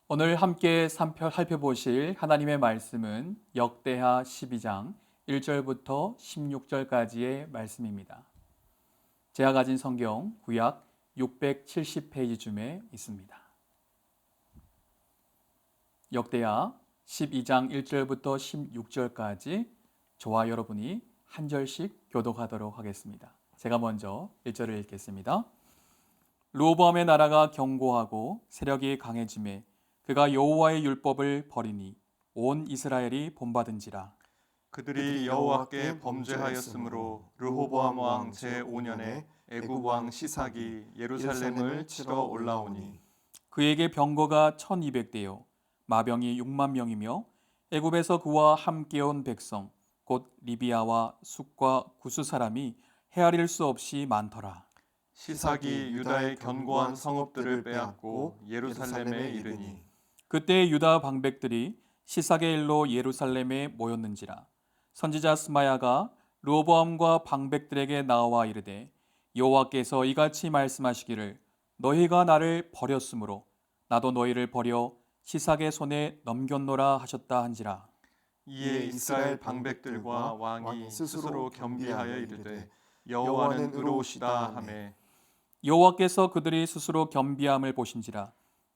오늘 함께 살펴보실 하나님의 말씀은 역대하 12장 1절부터 16절까지의 말씀입니다. 제가 가진 성경 구약 670페이지쯤에 있습니다. 역대하 12장 1절부터 16절까지 저와 여러분이 한 절씩 교독하도록 하겠습니다. 제가 먼저 1절을 읽겠습니다. 르호보암의 나라가 견고하고 세력이 강해지매 그가 여호와의 율법을 버리니 온 이스라엘이 본받은지라. 그들이 여호와께 범죄하였으므로 르호보암 왕 제5년에 애굽 왕 시삭이 예루살렘을 치러 올라오니 그에게 병거가 1200대요 마병이 6만 명이며 애굽에서 그와 함께 온 백성 곧 리비아와 숫과 구스 사람이 헤아릴 수 없이 많더라. 시삭이 유다의 견고한 성읍들을 빼앗고 예루살렘에 이르니 그때 유다 방백들이 시삭의 일로 예루살렘에 모였는지라. 선지자 스마야가 르호보암과 방백들에게 나와 이르되 여호와께서 이같이 말씀하시기를 너희가 나를 버렸으므로 나도 너희를 버려 시삭의 손에 넘겼노라 하셨다 한지라. 이에 이스라엘 방백들과 왕이 스스로 겸비하여 이르되 여호와는 의로우시다 하매 여호와께서 그들이 스스로 겸비함을 보신지라.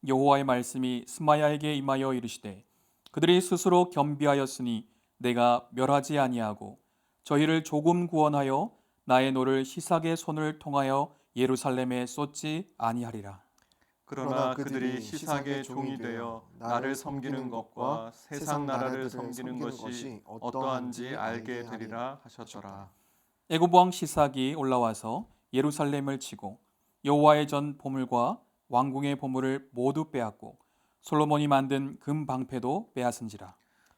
여호와의 말씀이 스마야에게 임하여 이르시되 그들이 스스로 겸비하였으니 내가 멸하지 아니하고 저희를 조금 구원하여 나의 노를 시삭의 손을 통하여 예루살렘에 쏟지 아니하리라. 그러나 그들이 시삭의 종이 되어 나를 섬기는 것과 세상 나라를 섬기는 것이 어떠한지 알게 되리라 하셨더라. 애굽 왕 시삭이 올라와서 예루살렘을 치고 여호와의 전 보물과 왕궁의 보물을 모두 빼앗고 솔로몬이 만든 금 방패도 빼앗은지라.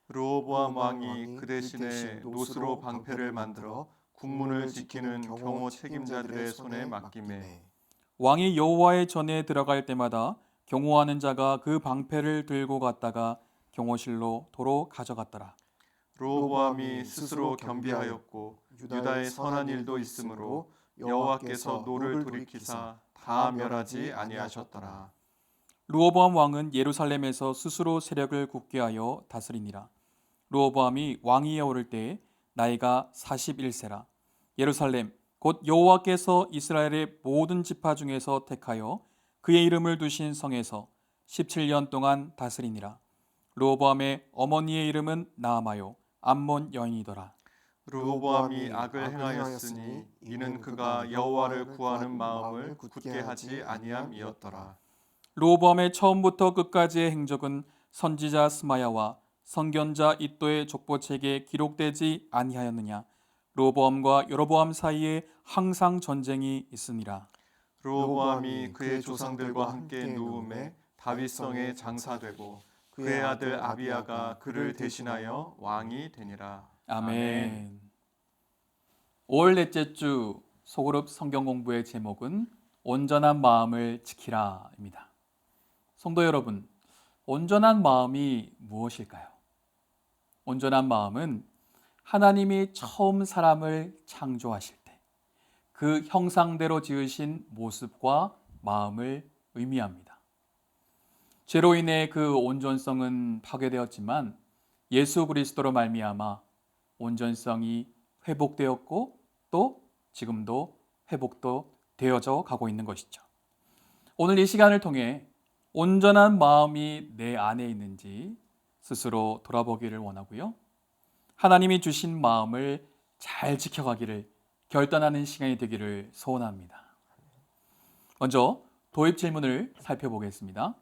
르호보암 왕이 그 대신에 노스로 방패를 만들어 국문을 지키는 경호 책임자들의 손에 맡기매 왕이 여호와의 전에 들어갈 때마다 경호하는 자가 그 방패를 들고 갔다가 경호실로 도로 가져갔더라. 르호보암이 스스로 겸비하였고 유다의 선한 일도 있으므로 여호와께서 노를 돌이키사 다 멸하지 아니하셨더라. 르호보암 왕은 예루살렘에서 스스로 세력을 굳게 하여 다스리니라. 르호보암이 왕위에 오를 때 나이가 41세라. 예루살렘 곧 여호와께서 이스라엘의 모든 지파 중에서 택하여 그의 이름을 두신 성에서 17년 동안 다스리니라. 르호보암의 어머니의 이름은 나아마요 암몬 여인이더라. 르호보암이 악을 행하였으니 이는 그가 여호와를 구하는 마음을 굳게 하지 아니함이었더라. 르호보암의 처음부터 끝까지의 행적은 선지자 스마야와 선견자 iddo의 족보책에 기록되지 아니하였느냐. 르호보암과 여로보암 사이에 항상 전쟁이 있으니라. 르호보암이 그의 조상들과 함께 누움에 다윗성에 장사되고 그의 아들 아비야가 그를 대신하여 왕이 되니라. 아멘. 5월 넷째 주 소그룹 성경 공부의 제목은 온전한 마음을 지키라입니다. 성도 여러분, 온전한 마음이 무엇일까요? 온전한 마음은 하나님이 처음 사람을 창조하실 때 그 형상대로 지으신 모습과 마음을 의미합니다. 죄로 인해 그 온전성은 파괴되었지만 예수 그리스도로 말미암아 온전성이 회복되었고 또 지금도 회복도 되어져 가고 있는 것이죠. 오늘 이 시간을 통해 온전한 마음이 내 안에 있는지 스스로 돌아보기를 원하고요. 하나님이 주신 마음을 잘 지켜가기를 결단하는 시간이 되기를 소원합니다. 먼저 도입 질문을 살펴보겠습니다.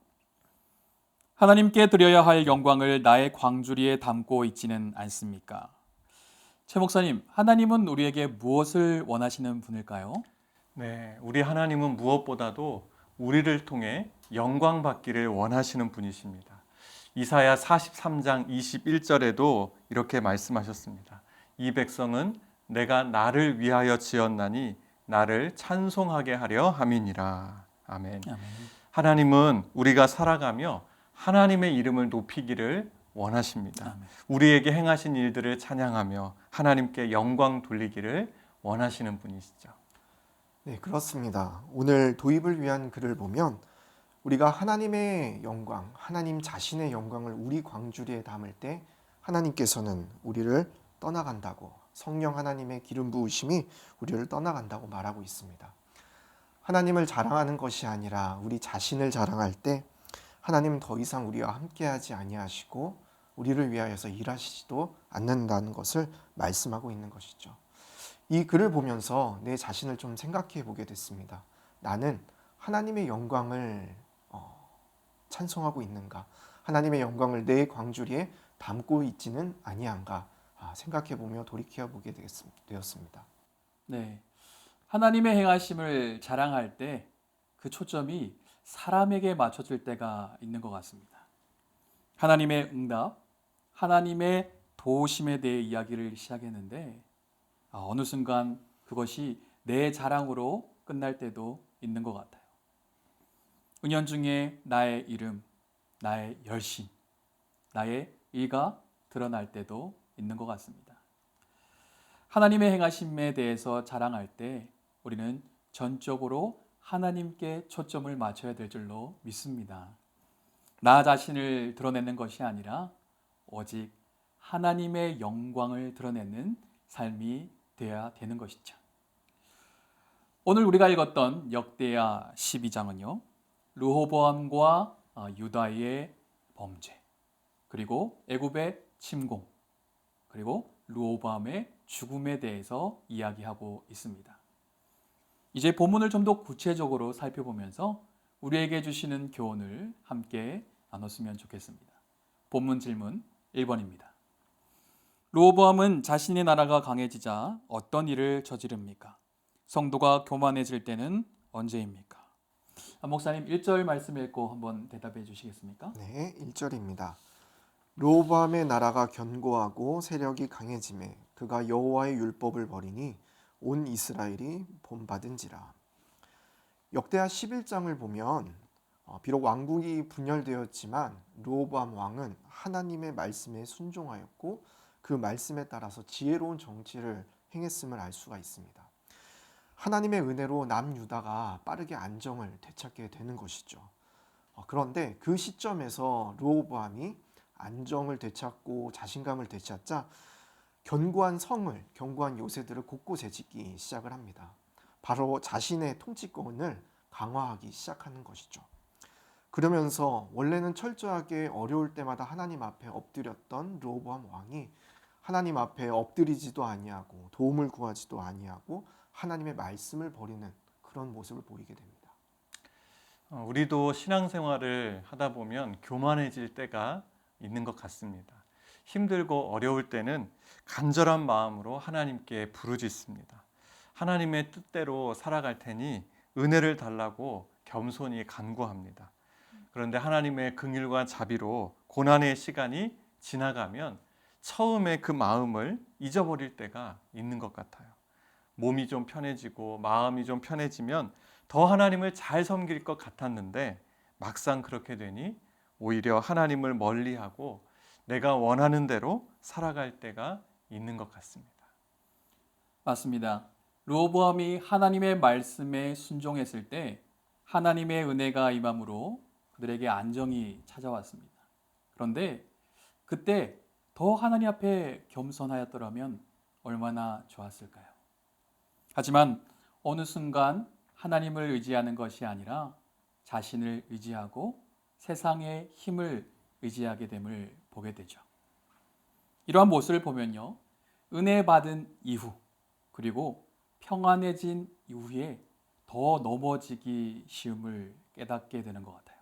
하나님께 드려야 할 영광을 나의 광주리에 담고 있지는 않습니까? 최 목사님, 하나님은 우리에게 무엇을 원하시는 분일까요? 네, 우리 하나님은 무엇보다도 우리를 통해 영광 받기를 원하시는 분이십니다. 이사야 43장 21절에도 이렇게 말씀하셨습니다. 이 백성은 내가 나를 위하여 지었나니 나를 찬송하게 하려 함이니라. 아멘. 아멘. 하나님은 우리가 살아가며 하나님의 이름을 높이기를 원하십니다. 아멘. 우리에게 행하신 일들을 찬양하며 하나님께 영광 돌리기를 원하시는 분이시죠. 네, 그렇습니다. 오늘 도입을 위한 글을 보면 우리가 하나님의 영광, 하나님 자신의 영광을 우리 광주리에 담을 때 하나님께서는 우리를 떠나간다고, 성령 하나님의 기름 부으심이 우리를 떠나간다고 말하고 있습니다. 하나님을 자랑하는 것이 아니라 우리 자신을 자랑할 때 하나님은 더 이상 우리와 함께하지 아니하시고 우리를 위하여서 일하시지도 않는다는 것을 말씀하고 있는 것이죠. 이 글을 보면서 내 자신을 좀 생각해 보게 됐습니다. 나는 하나님의 영광을 찬송하고 있는가? 하나님의 영광을 내 광주리에 담고 있지는 아니한가? 생각해 보며 돌이켜 보게 되었습니다. 네. 하나님의 행하심을 자랑할 때 그 초점이 사람에게 맞춰질 때가 있는 것 같습니다. 하나님의 응답, 하나님의 도우심에 대해 이야기를 시작했는데 어느 순간 그것이 내 자랑으로 끝날 때도 있는 것 같아요. 은연중에 나의 이름, 나의 열심, 나의 의가 드러날 때도 있는 것 같습니다. 하나님의 행하심에 대해서 자랑할 때 우리는 전적으로 하나님께 초점을 맞춰야 될 줄로 믿습니다. 나 자신을 드러내는 것이 아니라 오직 하나님의 영광을 드러내는 삶이 되어야 되는 것이죠. 오늘 우리가 읽었던 역대하 12장은요. 르호보암과 유다의 범죄, 그리고 애굽의 침공, 그리고 르호보암의 죽음에 대해서 이야기하고 있습니다. 이제 본문을 좀 더 구체적으로 살펴보면서 우리에게 주시는 교훈을 함께 나눴으면 좋겠습니다. 본문 질문 1번입니다. 르호보암은 자신의 나라가 강해지자 어떤 일을 저지릅니까? 성도가 교만해질 때는 언제입니까? 목사님 1절 말씀 읽고 한번 대답해 주시겠습니까? 네, 1절입니다. 르호보암의 나라가 견고하고 세력이 강해지매 그가 여호와의 율법을 버리니 온 이스라엘이 본받은지라. 역대하 11장을 보면 비록 왕국이 분열되었지만 르호보암 왕은 하나님의 말씀에 순종하였고 그 말씀에 따라서 지혜로운 정치를 행했음을 알 수가 있습니다. 하나님의 은혜로 남유다가 빠르게 안정을 되찾게 되는 것이죠. 그런데 그 시점에서 르호보암이 안정을 되찾고 자신감을 되찾자 견고한 성을, 견고한 요새들을 곳곳에 짓기 시작을 합니다. 바로 자신의 통치권을 강화하기 시작하는 것이죠. 그러면서 원래는 철저하게 어려울 때마다 하나님 앞에 엎드렸던 르호보암 왕이 하나님 앞에 엎드리지도 아니하고 도움을 구하지도 아니하고 하나님의 말씀을 버리는 그런 모습을 보이게 됩니다. 우리도 신앙생활을 하다 보면 교만해질 때가 있는 것 같습니다. 힘들고 어려울 때는 간절한 마음으로 하나님께 부르짖습니다. 하나님의 뜻대로 살아갈 테니 은혜를 달라고 겸손히 간구합니다. 그런데 하나님의 긍휼과 자비로 고난의 시간이 지나가면 처음에 그 마음을 잊어버릴 때가 있는 것 같아요. 몸이 좀 편해지고 마음이 좀 편해지면 더 하나님을 잘 섬길 것 같았는데 막상 그렇게 되니 오히려 하나님을 멀리하고 내가 원하는 대로 살아갈 때가 있는 것 같습니다. 맞습니다. 르호보암이 하나님의 말씀에 순종했을 때 하나님의 은혜가 임함으로 그들에게 안정이 찾아왔습니다. 그런데 그때 더 하나님 앞에 겸손하였더라면 얼마나 좋았을까요? 하지만 어느 순간 하나님을 의지하는 것이 아니라 자신을 의지하고 세상의 힘을 의지하게 됨을 보게 되죠. 이러한 모습을 보면요, 은혜 받은 이후 그리고 평안해진 이후에 더 넘어지기 쉬움을 깨닫게 되는 것 같아요.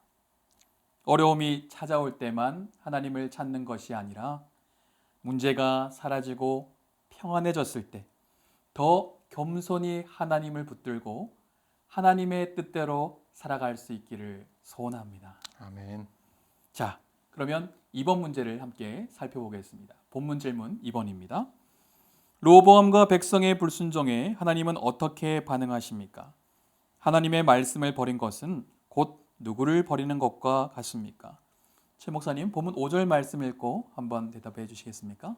어려움이 찾아올 때만 하나님을 찾는 것이 아니라 문제가 사라지고 평안해졌을 때 더 겸손히 하나님을 붙들고 하나님의 뜻대로 살아갈 수 있기를 소원합니다. 아멘. 자, 그러면 2번 문제를 함께 살펴보겠습니다. 본문 질문 2번입니다. 르호보암과 백성의 불순종에 하나님은 어떻게 반응하십니까? 하나님의 말씀을 버린 것은 곧 누구를 버리는 것과 같습니까? 최 목사님, 본문 5절 말씀 읽고 한번 대답해 주시겠습니까?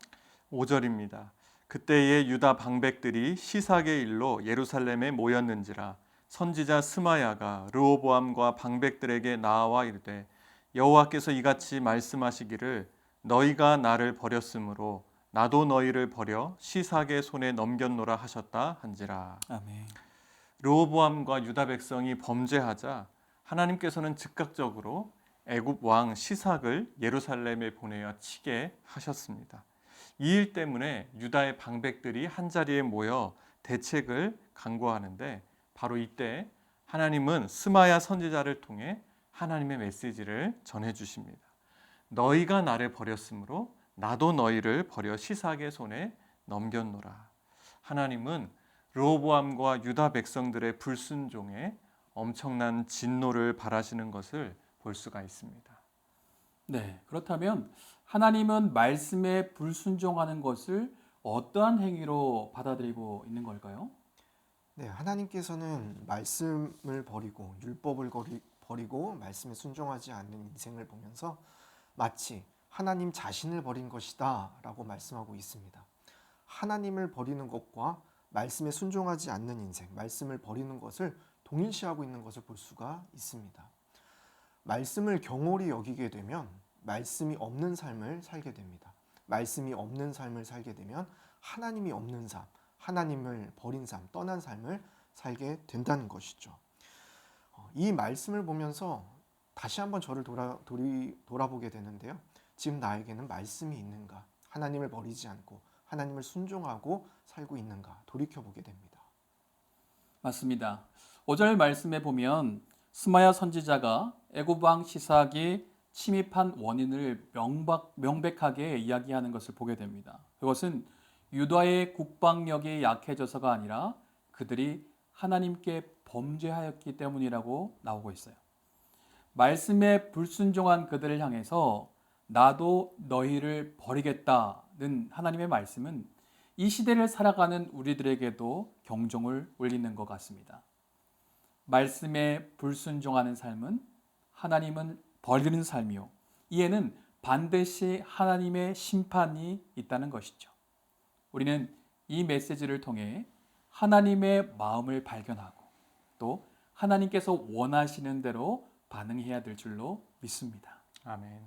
5절입니다. 그때의 유다 방백들이 시삭의 일로 예루살렘에 모였는지라 선지자 스마야가 르호보암과 방백들에게 나와 이르되 여호와께서 이같이 말씀하시기를 너희가 나를 버렸으므로 나도 너희를 버려 시삭의 손에 넘겼노라 하셨다 한지라. 아멘. 르호보암과 유다 백성이 범죄하자 하나님께서는 즉각적으로 애굽 왕 시삭을 예루살렘에 보내어 치게 하셨습니다. 이 일 때문에 유다의 방백들이 한자리에 모여 대책을 강구하는데 바로 이때 하나님은 스마야 선지자를 통해 하나님의 메시지를 전해 주십니다. 너희가 나를 버렸으므로 나도 너희를 버려 시삭의 손에 넘겼노라. 하나님은 르호보암과 유다 백성들의 불순종에 엄청난 진노를 바라시는 것을 볼 수가 있습니다. 네, 그렇다면 하나님은 말씀에 불순종하는 것을 어떠한 행위로 받아들이고 있는 걸까요? 네, 하나님께서는 말씀을 버리고 율법을 버리고 말씀에 순종하지 않는 인생을 보면서 마치 하나님 자신을 버린 것이다 라고 말씀하고 있습니다. 하나님을 버리는 것과 말씀에 순종하지 않는 인생, 말씀을 버리는 것을 동일시하고 있는 것을 볼 수가 있습니다. 말씀을 경홀히 여기게 되면 말씀이 없는 삶을 살게 됩니다. 말씀이 없는 삶을 살게 되면 하나님이 없는 삶, 하나님을 버린 삶, 떠난 삶을 살게 된다는 것이죠. 이 말씀을 보면서 다시 한번 저를 돌아보게 되는데요. 지금 나에게는 말씀이 있는가? 하나님을 버리지 않고 하나님을 순종하고 살고 있는가? 돌이켜보게 됩니다. 맞습니다. 5절 말씀에 보면 스마야 선지자가 애굽 왕 시삭이 침입한 원인을 명백하게 이야기하는 것을 보게 됩니다. 그것은 유다의 국방력이 약해져서가 아니라 그들이 하나님께 범죄하였기 때문이라고 나오고 있어요. 말씀에 불순종한 그들을 향해서 나도 너희를 버리겠다는 하나님의 말씀은 이 시대를 살아가는 우리들에게도 경종을 울리는 것 같습니다. 말씀에 불순종하는 삶은 하나님은 버리는 삶이요. 이에는 반드시 하나님의 심판이 있다는 것이죠. 우리는 이 메시지를 통해 하나님의 마음을 발견하고 또 하나님께서 원하시는 대로 반응해야 될 줄로 믿습니다. 아멘.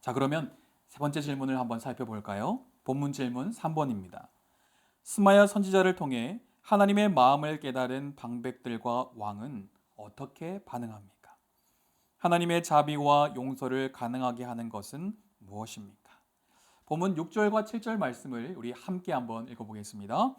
자, 그러면 세 번째 질문을 한번 살펴볼까요? 본문 질문 3번입니다. 스마야 선지자를 통해 하나님의 마음을 깨달은 방백들과 왕은 어떻게 반응합니까? 하나님의 자비와 용서를 가능하게 하는 것은 무엇입니까? 본문 6절과 7절 말씀을 우리 함께 한번 읽어보겠습니다.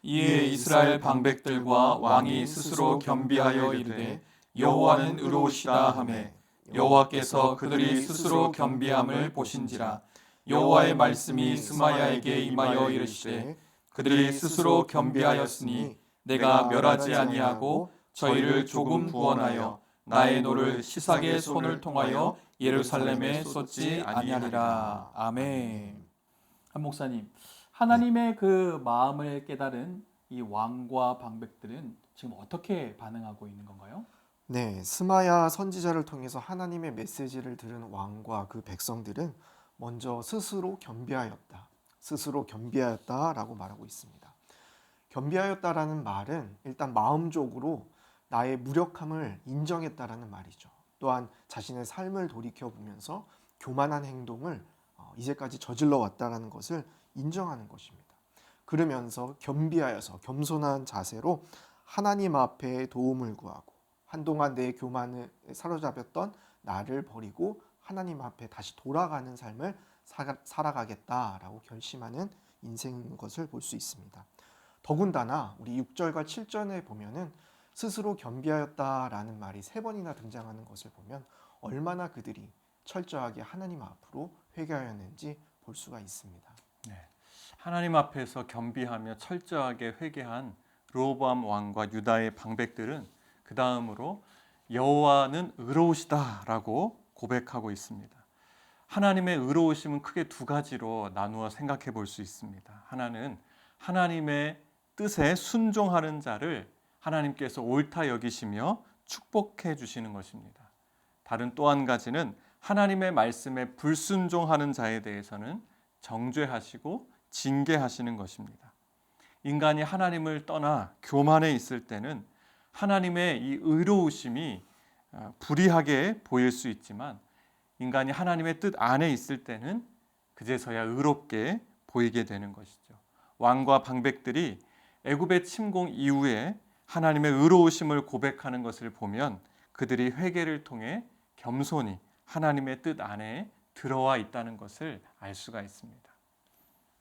이에 이스라엘 방백들과 왕이 스스로 겸비하여 이르되 여호와는 의로우시다 하매 여호와께서 그들이 스스로 겸비함을 보신지라. 여호와의 말씀이 스마야에게 임하여 이르시되 그들이 스스로 겸비하였으니 내가 멸하지 아니하고 저희를 조금 구원하여 나의 노를 시삭의 손을 통하여 예루살렘에 쏟지 아니하리라. 아멘. 한 목사님, 하나님의 그 마음을 깨달은 이 왕과 방백들은 지금 어떻게 반응하고 있는 건가요? 네, 스마야 선지자를 통해서 하나님의 메시지를 들은 왕과 그 백성들은 먼저 스스로 겸비하였다라고 말하고 있습니다. 겸비하였다라는 말은 일단 마음적으로 나의 무력함을 인정했다라는 말이죠. 또한 자신의 삶을 돌이켜보면서 교만한 행동을 이제까지 저질러 왔다라는 것을 인정하는 것입니다. 그러면서 겸비하여서 겸손한 자세로 하나님 앞에 도움을 구하고 한동안 내 교만을 사로잡았던 나를 버리고 하나님 앞에 다시 돌아가는 삶을 살아가겠다라고 결심하는 인생인 것을 볼 수 있습니다. 더군다나 우리 6절과 7절에 보면은 스스로 겸비하였다라는 말이 3번이나 등장하는 것을 보면 얼마나 그들이 철저하게 하나님 앞으로 회개하였는지 볼 수가 있습니다. 네. 하나님 앞에서 겸비하며 철저하게 회개한 르호보암 왕과 유다의 방백들은 그 다음으로 여호와는 의로우시다라고 고백하고 있습니다. 하나님의 의로우심은 크게 2가지로 나누어 생각해 볼 수 있습니다. 하나는 하나님의 뜻에 순종하는 자를 하나님께서 옳다 여기시며 축복해 주시는 것입니다. 다른 또 한 가지는 하나님의 말씀에 불순종하는 자에 대해서는 정죄하시고 징계하시는 것입니다. 인간이 하나님을 떠나 교만해 있을 때는 하나님의 이 의로우심이 불이하게 보일 수 있지만 인간이 하나님의 뜻 안에 있을 때는 그제서야 의롭게 보이게 되는 것이죠. 왕과 방백들이 애굽의 침공 이후에 하나님의 의로우심을 고백하는 것을 보면 그들이 회개를 통해 겸손히 하나님의 뜻 안에 들어와 있다는 것을 알 수가 있습니다.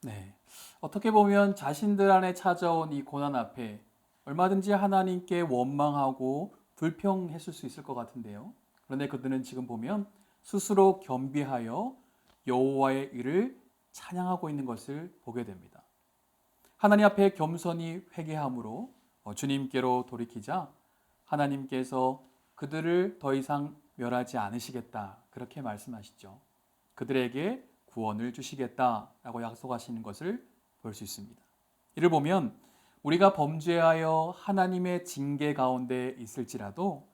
네. 어떻게 보면 자신들 안에 찾아온 이 고난 앞에 얼마든지 하나님께 원망하고 불평했을 수 있을 것 같은데요. 그런데 그들은 지금 보면 스스로 겸비하여 여호와의 일을 찬양하고 있는 것을 보게 됩니다. 하나님 앞에 겸손히 회개함으로 주님께로 돌이키자 하나님께서 그들을 더 이상 멸하지 않으시겠다 그렇게 말씀하시죠. 그들에게 구원을 주시겠다라고 약속하시는 것을 볼 수 있습니다. 이를 보면 우리가 범죄하여 하나님의 징계 가운데 있을지라도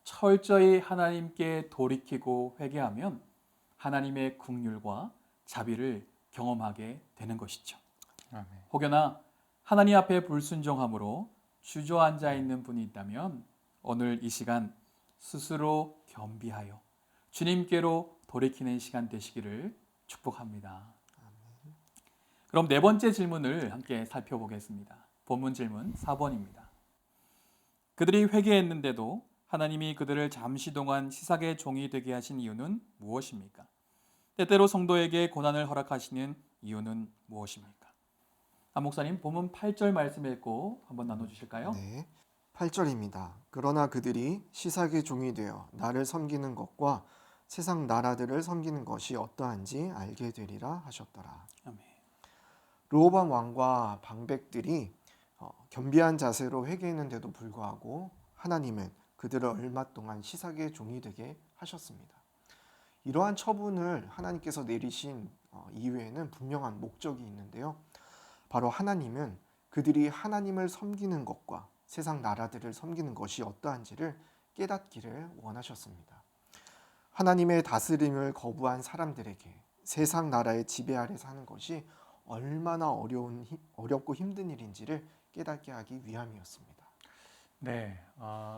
철저히 하나님께 돌이키고 회개하면 하나님의 긍휼과 자비를 경험하게 되는 것이죠. 아멘. 혹여나 하나님 앞에 불순종함으로 주저앉아 있는 분이 있다면 오늘 이 시간 스스로 겸비하여 주님께로 돌이키는 시간 되시기를 축복합니다. 그럼 네 번째 질문을 함께 살펴보겠습니다. 본문 질문 4번입니다. 그들이 회개했는데도 하나님이 그들을 잠시 동안 시삭의 종이 되게 하신 이유는 무엇입니까? 때때로 성도에게 고난을 허락하시는 이유는 무엇입니까? 안 목사님, 본문 8절 말씀 읽고 한번 나눠주실까요? 네. 8절입니다. 그러나 그들이 시삭의 종이 되어 나를 섬기는 것과 세상 나라들을 섬기는 것이 어떠한지 알게 되리라 하셨더라. 아멘. 르호보암 왕과 방백들이 겸비한 자세로 회개했는데도 불구하고 하나님은 그들을 얼마 동안 시삭의 종이 되게 하셨습니다. 이러한 처분을 하나님께서 내리신 이유에는 분명한 목적이 있는데요. 바로 하나님은 그들이 하나님을 섬기는 것과 세상 나라들을 섬기는 것이 어떠한지를 깨닫기를 원하셨습니다. 하나님의 다스림을 거부한 사람들에게 세상 나라의 지배 아래 사는 것이 얼마나 어렵고 힘든 일인지를 깨닫게 하기 위함이었습니다. 네,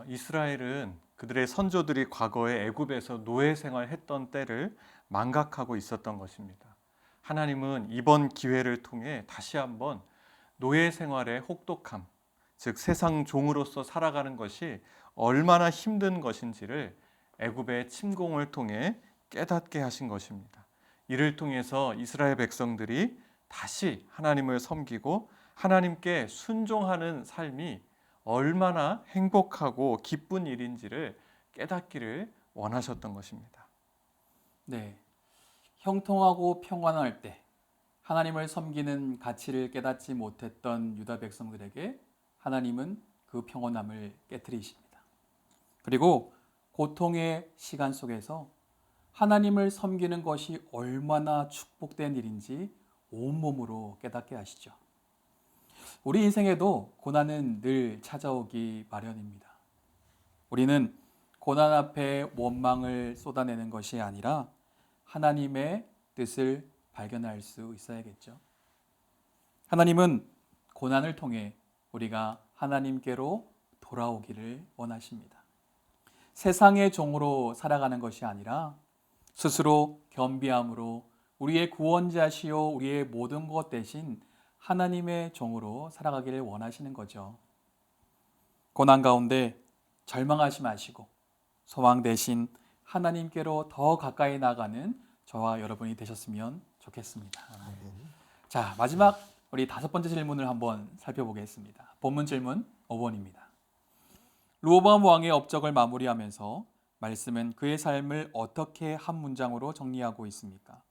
이스라엘은 그들의 선조들이 과거에 애굽에서 노예 생활했던 때를 망각하고 있었던 것입니다. 하나님은 이번 기회를 통해 다시 한번 노예 생활의 혹독함, 즉 세상 종으로서 살아가는 것이 얼마나 힘든 것인지를 애굽의 침공을 통해 깨닫게 하신 것입니다. 이를 통해서 이스라엘 백성들이 다시 하나님을 섬기고 하나님께 순종하는 삶이 얼마나 행복하고 기쁜 일인지를 깨닫기를 원하셨던 것입니다. 네. 형통하고 평안할 때 하나님을 섬기는 가치를 깨닫지 못했던 유다 백성들에게 하나님은 그 평온함을 깨뜨리십니다. 그리고 고통의 시간 속에서 하나님을 섬기는 것이 얼마나 축복된 일인지 온몸으로 깨닫게 하시죠. 우리 인생에도 고난은 늘 찾아오기 마련입니다. 우리는 고난 앞에 원망을 쏟아내는 것이 아니라 하나님의 뜻을 발견할 수 있어야겠죠. 하나님은 고난을 통해 우리가 하나님께로 돌아오기를 원하십니다. 세상의 종으로 살아가는 것이 아니라 스스로 겸비함으로 우리의 구원자시요 우리의 모든 것 대신 하나님의 종으로 살아가기를 원하시는 거죠. 고난 가운데 절망하지 마시고 소망 대신 하나님께로 더 가까이 나가는 저와 여러분이 되셨으면 좋겠습니다. 자, 마지막 우리 다섯 번째 질문을 한번 살펴보겠습니다. 본문 질문 5번입니다. 르호보암 왕의 업적을 마무리하면서 말씀은 그의 삶을 어떻게 한 문장으로 정리하고 있습니까?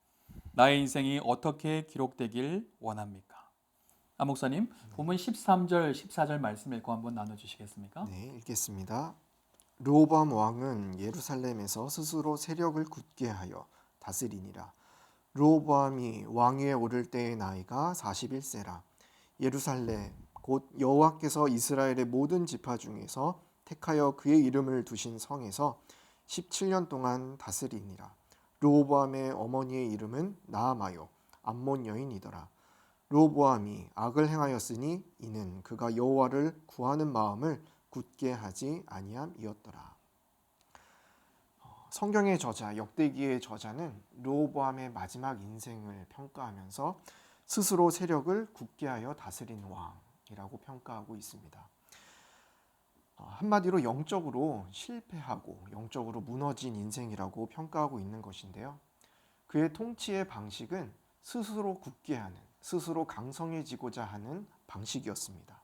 나의 인생이 어떻게 기록되길 원합니까? 안 목사님, 본문 13절, 14절 말씀 읽고 한번 나눠주시겠습니까? 네, 읽겠습니다. 르호보암 왕은 예루살렘에서 스스로 세력을 굳게 하여 다스리니라. 르호보암이 왕위에 오를 때의 나이가 41세라. 예루살렘 곧 여호와께서 이스라엘의 모든 지파 중에서 택하여 그의 이름을 두신 성에서 17년 동안 다스리니라. 르호보암의 어머니의 이름은 나아마요 암몬 여인이더라. 르호보암이 악을 행하였으니 이는 그가 여호와를 구하는 마음을 굳게 하지 아니함이었더라. 성경의 저자, 역대기의 저자는 르호보암의 마지막 인생을 평가하면서 스스로 세력을 굳게 하여 다스린 왕이라고 평가하고 있습니다. 한마디로 영적으로 실패하고 영적으로 무너진 인생이라고 평가하고 있는 것인데요. 그의 통치의 방식은 스스로 굳게 하는, 스스로 강성해지고자 하는 방식이었습니다.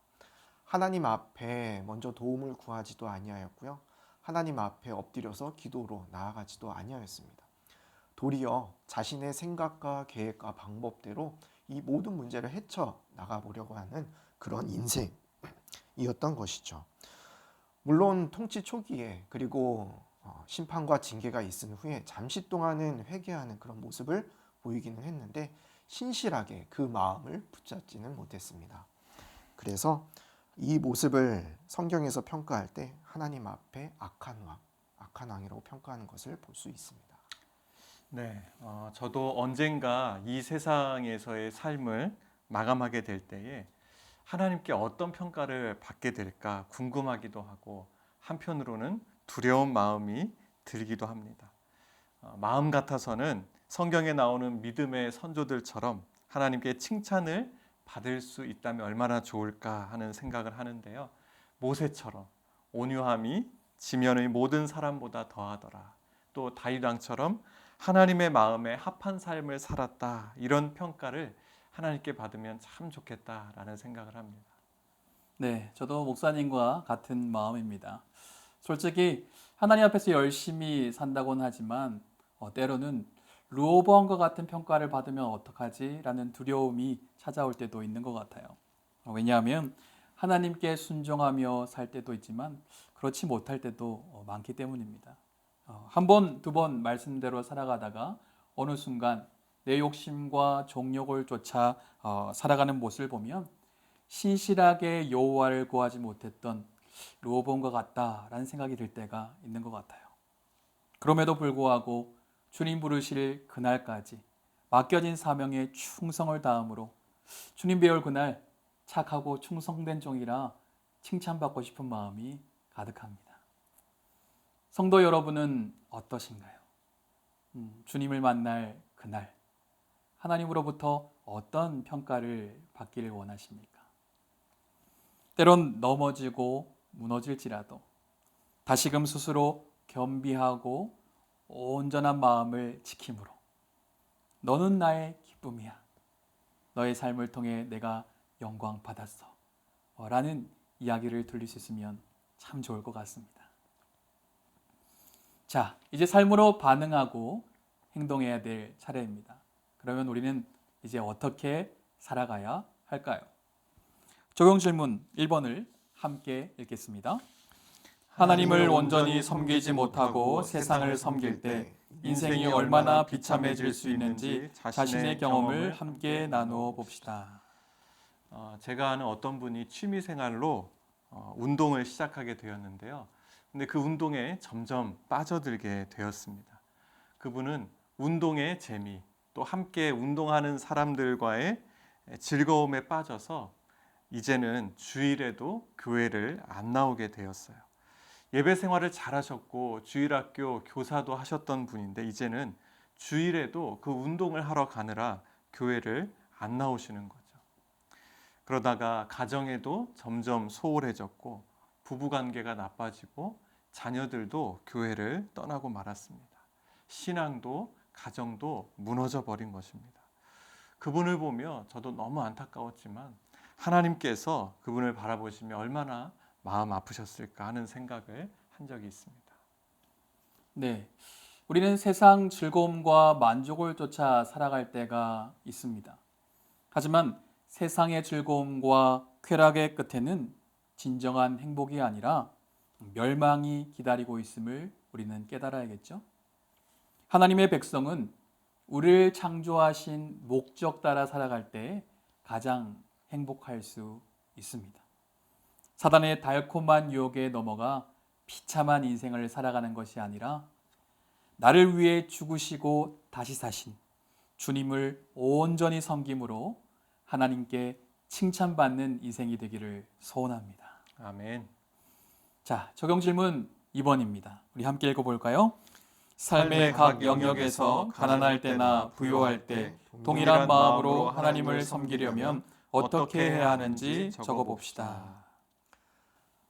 하나님 앞에 먼저 도움을 구하지도 아니하였고요. 하나님 앞에 엎드려서 기도로 나아가지도 아니하였습니다. 도리어 자신의 생각과 계획과 방법대로 이 모든 문제를 헤쳐 나가보려고 하는 그런 인생이었던 것이죠. 물론 통치 초기에 그리고 심판과 징계가 있은 후에 잠시 동안은 회개하는 그런 모습을 보이기는 했는데 신실하게 그 마음을 붙잡지는 못했습니다. 그래서 이 모습을 성경에서 평가할 때 하나님 앞에 악한 왕이라고 평가하는 것을 볼 수 있습니다. 네, 저도 언젠가 이 세상에서의 삶을 마감하게 될 때에 하나님께 어떤 평가를 받게 될까 궁금하기도 하고 한편으로는 두려운 마음이 들기도 합니다. 마음 같아서는 성경에 나오는 믿음의 선조들처럼 하나님께 칭찬을 받을 수 있다면 얼마나 좋을까 하는 생각을 하는데요. 모세처럼 온유함이 지면의 모든 사람보다 더하더라. 또 다윗 왕처럼 하나님의 마음에 합한 삶을 살았다. 이런 평가를 하나님께 받으면 참 좋겠다라는 생각을 합니다. 네, 저도 목사님과 같은 마음입니다. 솔직히 하나님 앞에서 열심히 산다고는 하지만 때로는 르호보암과 같은 평가를 받으면 어떡하지? 라는 두려움이 찾아올 때도 있는 것 같아요. 왜냐하면 하나님께 순종하며 살 때도 있지만 그렇지 못할 때도 많기 때문입니다. 한 번, 두 번 말씀대로 살아가다가 어느 순간 내 욕심과 정욕을 쫓아 살아가는 모습을 보면 신실하게 여호와를 구하지 못했던 르호보암과 같다라는 생각이 들 때가 있는 것 같아요. 그럼에도 불구하고 주님 부르실 그날까지 맡겨진 사명에 충성을 다함으로 주님 배울 그날 착하고 충성된 종이라 칭찬받고 싶은 마음이 가득합니다. 성도 여러분은 어떠신가요? 주님을 만날 그날 하나님으로부터 어떤 평가를 받기를 원하십니까? 때론 넘어지고 무너질지라도 다시금 스스로 겸비하고 온전한 마음을 지킴으로 너는 나의 기쁨이야. 너의 삶을 통해 내가 영광 받았어. 라는 이야기를 들릴 수 있으면 참 좋을 것 같습니다. 자, 이제 삶으로 반응하고 행동해야 될 차례입니다. 그러면 우리는 이제 어떻게 살아가야 할까요? 적용 질문 1번을 함께 읽겠습니다. 하나님을 온전히 섬기지 못하고 세상을 섬길 때 인생이 얼마나 비참해질 수 있는지 자신의 경험을 함께 나누어 봅시다. 제가 아는 어떤 분이 취미 생활로 운동을 시작하게 되었는데요. 근데 그 운동에 점점 빠져들게 되었습니다. 그분은 운동의 재미, 또 함께 운동하는 사람들과의 즐거움에 빠져서 이제는 주일에도 교회를 안 나오게 되었어요. 예배 생활을 잘하셨고 주일학교 교사도 하셨던 분인데 이제는 주일에도 그 운동을 하러 가느라 교회를 안 나오시는 거죠. 그러다가 가정에도 점점 소홀해졌고 부부관계가 나빠지고 자녀들도 교회를 떠나고 말았습니다. 신앙도 가정도 무너져 버린 것입니다. 그분을 보며 저도 너무 안타까웠지만 하나님께서 그분을 바라보시며 얼마나 마음 아프셨을까 하는 생각을 한 적이 있습니다. 네, 우리는 세상 즐거움과 만족을 쫓아 살아갈 때가 있습니다. 하지만 세상의 즐거움과 쾌락의 끝에는 진정한 행복이 아니라 멸망이 기다리고 있음을 우리는 깨달아야겠죠. 하나님의 백성은 우리를 창조하신 목적 따라 살아갈 때 가장 행복할 수 있습니다. 사단의 달콤한 유혹에 넘어가 비참한 인생을 살아가는 것이 아니라 나를 위해 죽으시고 다시 사신 주님을 온전히 섬김으로 하나님께 칭찬받는 인생이 되기를 소원합니다. 아멘. 자, 적용 질문 2번입니다. 우리 함께 읽어볼까요? 삶의 각 영역에서 가난할 때나 부유할 때 동일한 마음으로 하나님을 섬기려면 어떻게 해야 하는지 적어봅시다.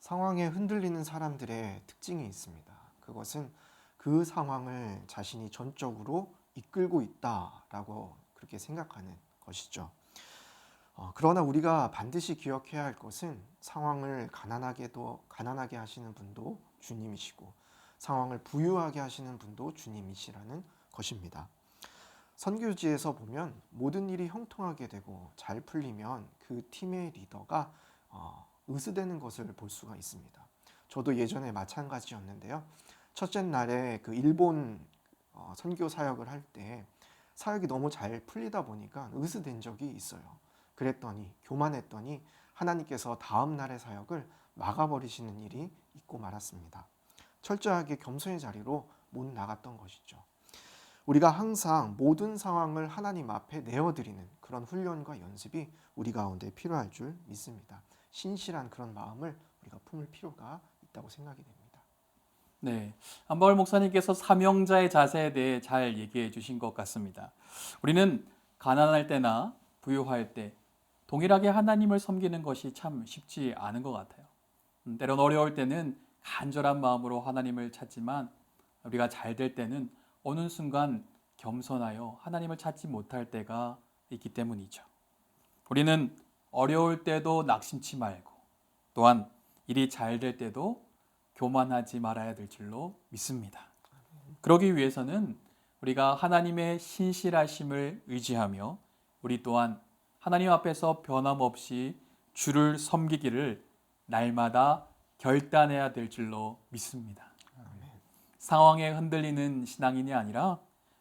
상황에 흔들리는 사람들의 특징이 있습니다. 그것은 그 상황을 자신이 전적으로 이끌고 있다라고 그렇게 생각하는 것이죠. 그러나 우리가 반드시 기억해야 할 것은 상황을 가난하게 하시는 분도 주님이시고 상황을 부유하게 하시는 분도 주님이시라는 것입니다. 선교지에서 보면 모든 일이 형통하게 되고 잘 풀리면 그 팀의 리더가 으스대는 것을 볼 수가 있습니다. 저도 예전에 마찬가지였는데요. 첫째 날에 그 일본 선교 사역을 할 때 사역이 너무 잘 풀리다 보니까 으스댄 적이 있어요. 그랬더니 교만했더니 하나님께서 다음 날의 사역을 막아버리시는 일이 있고 말았습니다. 철저하게 겸손의 자리로 못 나갔던 것이죠. 우리가 항상 모든 상황을 하나님 앞에 내어드리는 그런 훈련과 연습이 우리 가운데 필요할 줄 믿습니다. 신실한 그런 마음을 우리가 품을 필요가 있다고 생각이 됩니다. 네, 안바울 목사님께서 사명자의 자세에 대해 잘 얘기해 주신 것 같습니다. 우리는 가난할 때나 부유할 때 동일하게 하나님을 섬기는 것이 참 쉽지 않은 것 같아요. 때론 어려울 때는 간절한 마음으로 하나님을 찾지만 우리가 잘 될 때는 어느 순간 겸손하여 하나님을 찾지 못할 때가 있기 때문이죠. 우리는 어려울 때도 낙심치 말고 또한 일이 잘 될 때도 교만하지 말아야 될 줄로 믿습니다. 그러기 위해서는 우리가 하나님의 신실하심을 의지하며 우리 또한 하나님 앞에서 변함없이 주를 섬기기를 날마다 결단해야 될 줄로 믿습니다. 상황에 흔들리는 신앙인이 아니라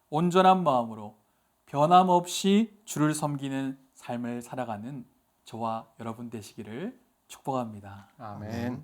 온전한 마음으로 변함없이 주를 섬기는 삶을 살아가는 저와 여러분 되시기를 축복합니다. 아멘.